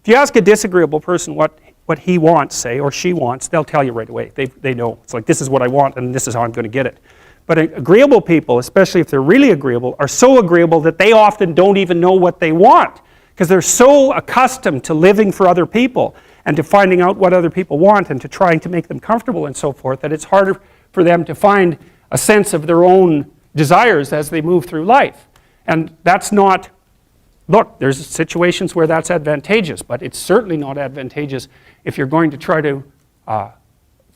If you ask a disagreeable person what he wants, say, or she wants, they'll tell you right away. They know. It's like, this is what I want and this is how I'm going to get it. But agreeable people, especially if they're really agreeable, are so agreeable that they often don't even know what they want, because they're so accustomed to living for other people and to finding out what other people want and to trying to make them comfortable and so forth, that it's harder for them to find a sense of their own desires as they move through life. And that's not, look, there's situations where that's advantageous, but it's certainly not advantageous if you're going to try to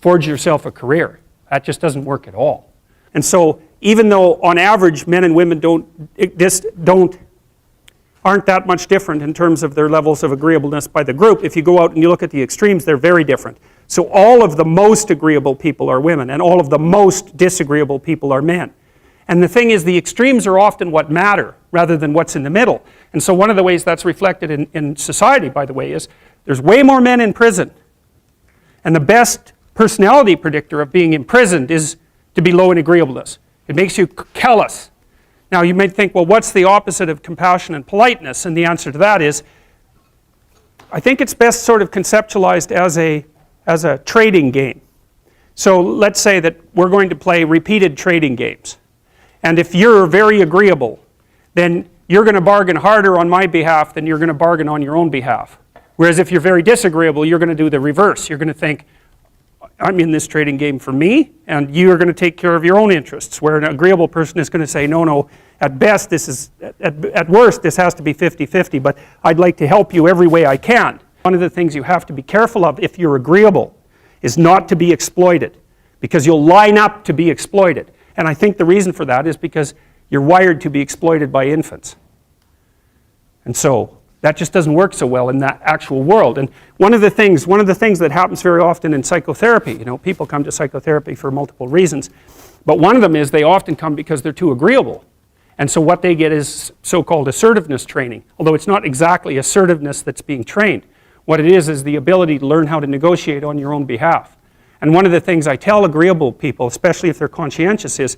forge yourself a career. That just doesn't work at all. And so even though on average men and women aren't that much different in terms of their levels of agreeableness by the group, if you go out and you look at the extremes, they're very different. So all of the most agreeable people are women, and all of the most disagreeable people are men. And the thing is, the extremes are often what matter rather than what's in the middle. And so one of the ways that's reflected in society, by the way, is there's way more men in prison. And the best personality predictor of being imprisoned is to be low in agreeableness. It makes you callous. Now you might think, well, what's the opposite of compassion and politeness? And the answer to that is, I think it's best sort of conceptualized as a trading game. So let's say that we're going to play repeated trading games. And if you're very agreeable, then you're going to bargain harder on my behalf than you're going to bargain on your own behalf. Whereas if you're very disagreeable, you're going to do the reverse. You're going to think, I'm in this trading game for me, and you're going to take care of your own interests. Where an agreeable person is going to say, no, at best, at worst, this has to be 50-50, but I'd like to help you every way I can. One of the things you have to be careful of if you're agreeable is not to be exploited, because you'll line up to be exploited. And I think the reason for that is because you're wired to be exploited by infants. And so that just doesn't work so well in that actual world. And one of the things that happens very often in psychotherapy, people come to psychotherapy for multiple reasons, but one of them is they often come because they're too agreeable. And so what they get is so-called assertiveness training, although it's not exactly assertiveness that's being trained. What it is the ability to learn how to negotiate on your own behalf. And one of the things I tell agreeable people, especially if they're conscientious, is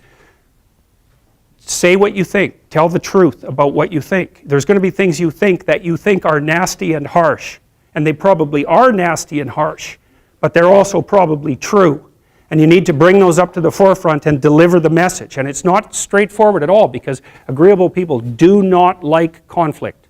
say what you think. Tell the truth about what you think. There's going to be things you think that you think are nasty and harsh. And they probably are nasty and harsh, but they're also probably true. And you need to bring those up to the forefront and deliver the message. And it's not straightforward at all, because agreeable people do not like conflict.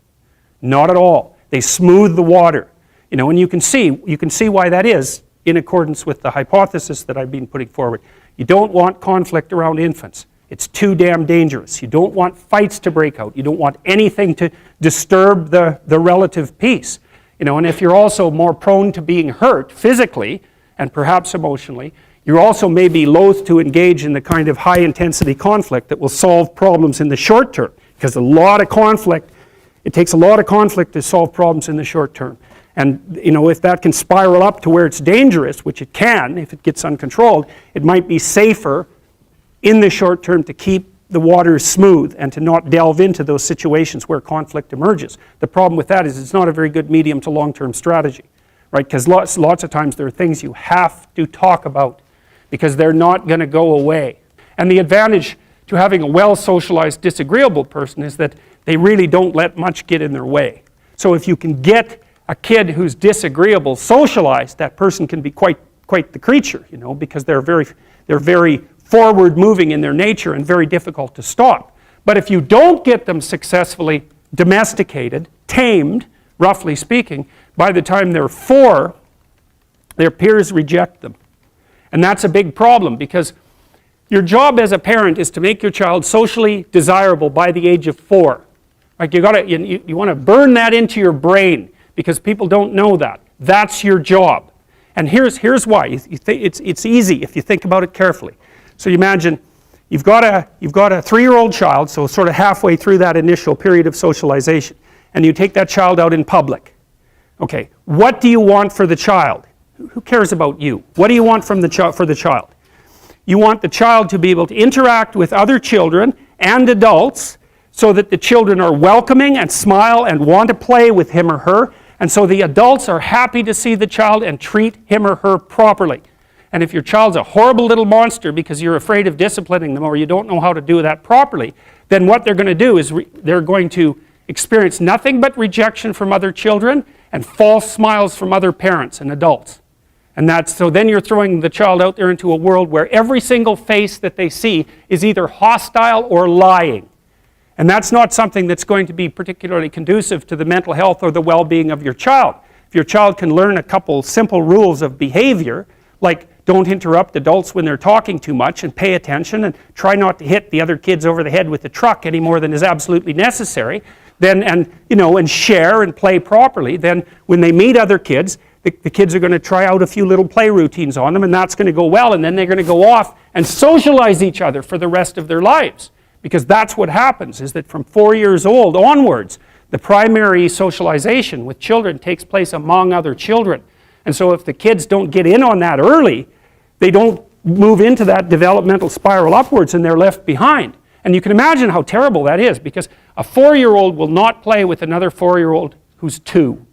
Not at all. They smooth the water. And you can see why that is in accordance with the hypothesis that I've been putting forward. You don't want conflict around infants. It's too damn dangerous. You don't want fights to break out. You don't want anything to disturb the relative peace. And if you're also more prone to being hurt physically and perhaps emotionally, you also may be loath to engage in the kind of high-intensity conflict that will solve problems in the short term, because it takes a lot of conflict to solve problems in the short term. And if that can spiral up to where it's dangerous, which it can if it gets uncontrolled, it might be safer in the short term to keep the waters smooth and to not delve into those situations where conflict emerges. The problem with that is it's not a very good medium to long-term strategy, right? Because lots of times there are things you have to talk about because they're not going to go away. And the advantage to having a well-socialized disagreeable person is that they really don't let much get in their way. So if you can get a kid who's disagreeable socialized, that person can be quite the creature, because they're very forward-moving in their nature and very difficult to stop. But if you don't get them successfully domesticated, tamed, roughly speaking, by the time they're 4, their peers reject them. And that's a big problem, because your job as a parent is to make your child socially desirable by the age of 4. Like you want to burn that into your brain, because people don't know that. That's your job. And here's why. It's easy if you think about it carefully. So you imagine you've got a 3-year-old child, so sort of halfway through that initial period of socialization, and you take that child out in public. Okay, what do you want for the child? Who cares about you? What do you want for the child? You want the child to be able to interact with other children and adults so that the children are welcoming and smile and want to play with him or her, and so the adults are happy to see the child and treat him or her properly. And if your child's a horrible little monster because you're afraid of disciplining them or you don't know how to do that properly, then what they're going to do is they're going to experience nothing but rejection from other children, and false smiles from other parents and adults. And so then you're throwing the child out there into a world where every single face that they see is either hostile or lying. And that's not something that's going to be particularly conducive to the mental health or the well-being of your child. If your child can learn a couple simple rules of behavior, like don't interrupt adults when they're talking too much and pay attention and try not to hit the other kids over the head with the truck any more than is absolutely necessary, then, and share and play properly, then when they meet other kids, the kids are going to try out a few little play routines on them, and that's going to go well, and then they're going to go off and socialize each other for the rest of their lives. Because that's what happens, is that from 4 years old onwards, the primary socialization with children takes place among other children. And so if the kids don't get in on that early, they don't move into that developmental spiral upwards and they're left behind. And you can imagine how terrible that is, because a 4-year-old will not play with another 4-year-old who's 2.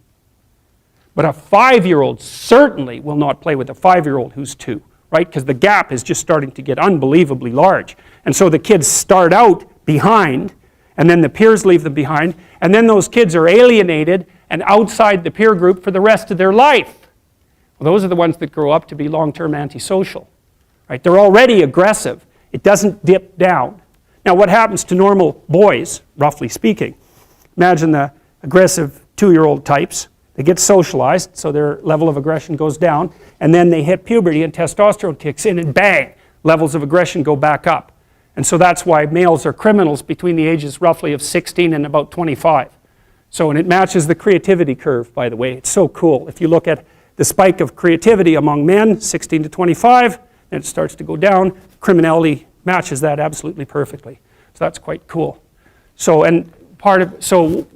But a 5-year-old certainly will not play with a 5-year-old who's 2, right? Because the gap is just starting to get unbelievably large. And so the kids start out behind, and then the peers leave them behind, and then those kids are alienated and outside the peer group for the rest of their life. Well, those are the ones that grow up to be long-term antisocial, right? They're already aggressive. It doesn't dip down. Now, what happens to normal boys, roughly speaking? Imagine the aggressive 2-year-old types. They get socialized, so their level of aggression goes down, and then they hit puberty and testosterone kicks in, and bang, levels of aggression go back up. And so that's why males are criminals between the ages roughly of 16 and about 25. So, and it matches the creativity curve, by the way. It's so cool. If you look at the spike of creativity among men, 16 to 25, then it starts to go down. Criminality matches that absolutely perfectly. So that's quite cool. So, and so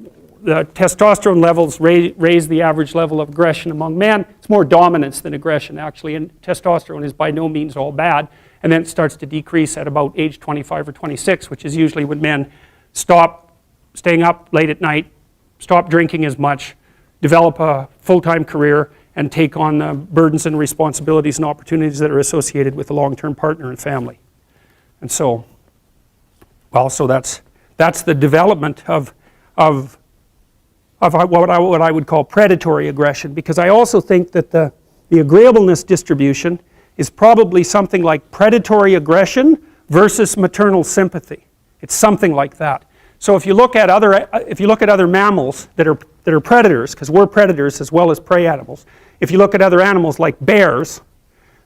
the testosterone levels raise the average level of aggression among men. It's more dominance than aggression, actually, and testosterone is by no means all bad. And then it starts to decrease at about age 25 or 26, which is usually when men stop staying up late at night, stop drinking as much, develop a full-time career, and take on the burdens and responsibilities and opportunities that are associated with a long-term partner and family. And so, well, so that's the development of what I would call predatory aggression, because I also think that the agreeableness distribution is probably something like predatory aggression versus maternal sympathy. It's something like that. So if you look at other mammals that are predators, because we're predators as well as prey animals, if you look at other animals like bears,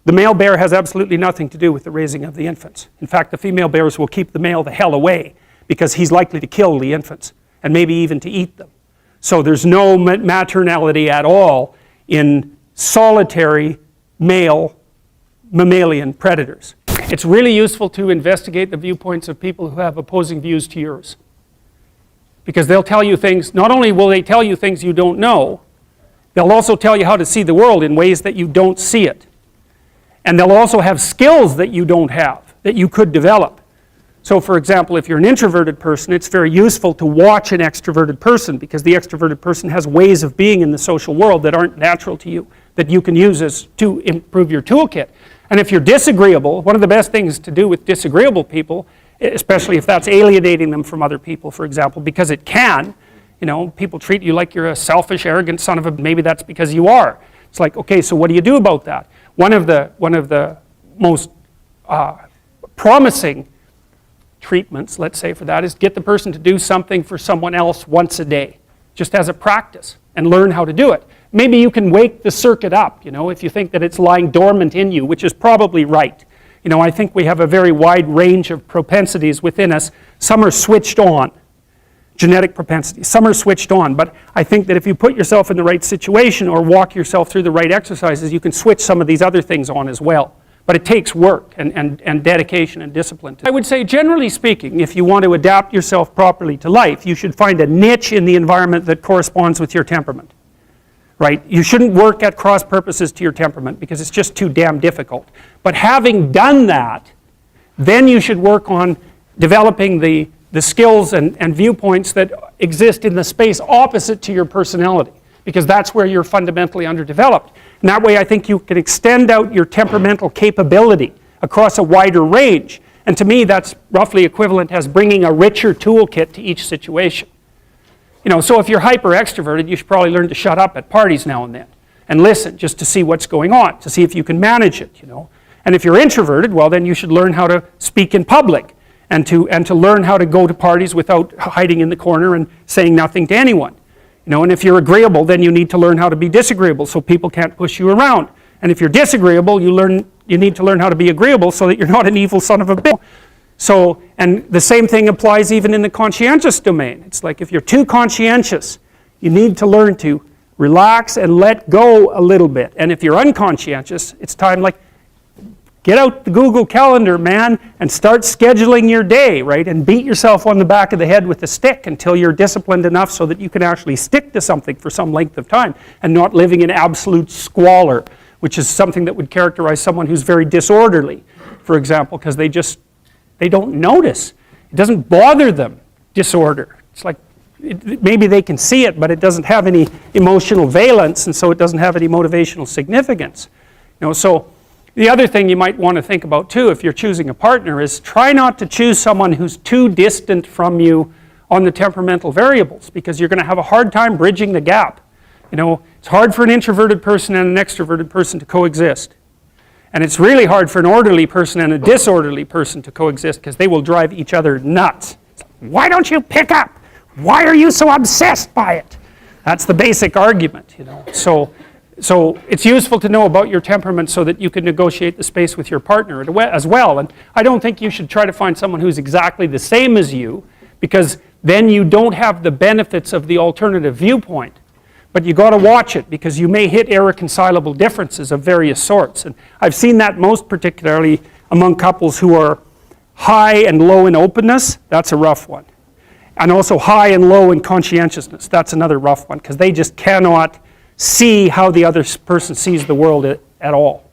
the male bear has absolutely nothing to do with the raising of the infants. In fact, the female bears will keep the male the hell away because he's likely to kill the infants and maybe even to eat them. So there's no maternality at all in solitary male mammalian predators. It's really useful to investigate the viewpoints of people who have opposing views to yours. Because they'll tell you things, not only will they tell you things you don't know, they'll also tell you how to see the world in ways that you don't see it. And they'll also have skills that you don't have, that you could develop. So for example, if you're an introverted person, it's very useful to watch an extroverted person, because the extroverted person has ways of being in the social world that aren't natural to you, that you can use to improve your toolkit. And if you're disagreeable, one of the best things to do with disagreeable people, especially if that's alienating them from other people, for example, because it can, people treat you like you're a selfish, arrogant son of a, maybe that's because you are. It's like, okay, so what do you do about that? One of the most promising treatments, let's say, for that is get the person to do something for someone else once a day, just as a practice, and learn how to do it. Maybe you can wake the circuit up, if you think that it's lying dormant in you, which is probably right. I think we have a very wide range of propensities within us. Some are switched on, genetic propensities. Some are switched on, but I think that if you put yourself in the right situation or walk yourself through the right exercises, you can switch some of these other things on as well. But it takes work and dedication and discipline. I would say, generally speaking, if you want to adapt yourself properly to life, you should find a niche in the environment that corresponds with your temperament. Right? You shouldn't work at cross purposes to your temperament because it's just too damn difficult. But having done that, then you should work on developing the skills and viewpoints that exist in the space opposite to your personality, because that's where you're fundamentally underdeveloped. And that way I think you can extend out your temperamental capability across a wider range. And to me that's roughly equivalent as bringing a richer toolkit to each situation. You know, so if you're hyper extroverted, you should probably learn to shut up at parties now and then and listen just to see what's going on, to see if you can manage it, you know. And if you're introverted, well, then you should learn how to speak in public and to learn how to go to parties without hiding in the corner and saying nothing to anyone. You know, and if you're agreeable, then you need to learn how to be disagreeable so people can't push you around. And if you're disagreeable, you need to learn how to be agreeable so that you're not an evil son of a bitch. So, and the same thing applies even in the conscientious domain. It's like if you're too conscientious, you need to learn to relax and let go a little bit. And if you're unconscientious, it's time like, get out the Google Calendar, man, and start scheduling your day, right? And beat yourself on the back of the head with a stick until you're disciplined enough so that you can actually stick to something for some length of time and not living in absolute squalor, which is something that would characterize someone who's very disorderly, for example, because they don't notice. It doesn't bother them, disorder. It's like, maybe they can see it, but it doesn't have any emotional valence, and so it doesn't have any motivational significance. You know, so the other thing you might want to think about too, if you're choosing a partner, is try not to choose someone who's too distant from you on the temperamental variables, because you're going to have a hard time bridging the gap. You know, it's hard for an introverted person and an extroverted person to coexist. And it's really hard for an orderly person and a disorderly person to coexist because they will drive each other nuts. Why don't you pick up? Why are you so obsessed by it? That's the basic argument, you know. So it's useful to know about your temperament so that you can negotiate the space with your partner as well. And I don't think you should try to find someone who's exactly the same as you, because then you don't have the benefits of the alternative viewpoint. But you got to watch it, because you may hit irreconcilable differences of various sorts. And I've seen that most particularly among couples who are high and low in openness. That's a rough one. And also high and low in conscientiousness. That's another rough one, because they just cannot see how the other person sees the world at all.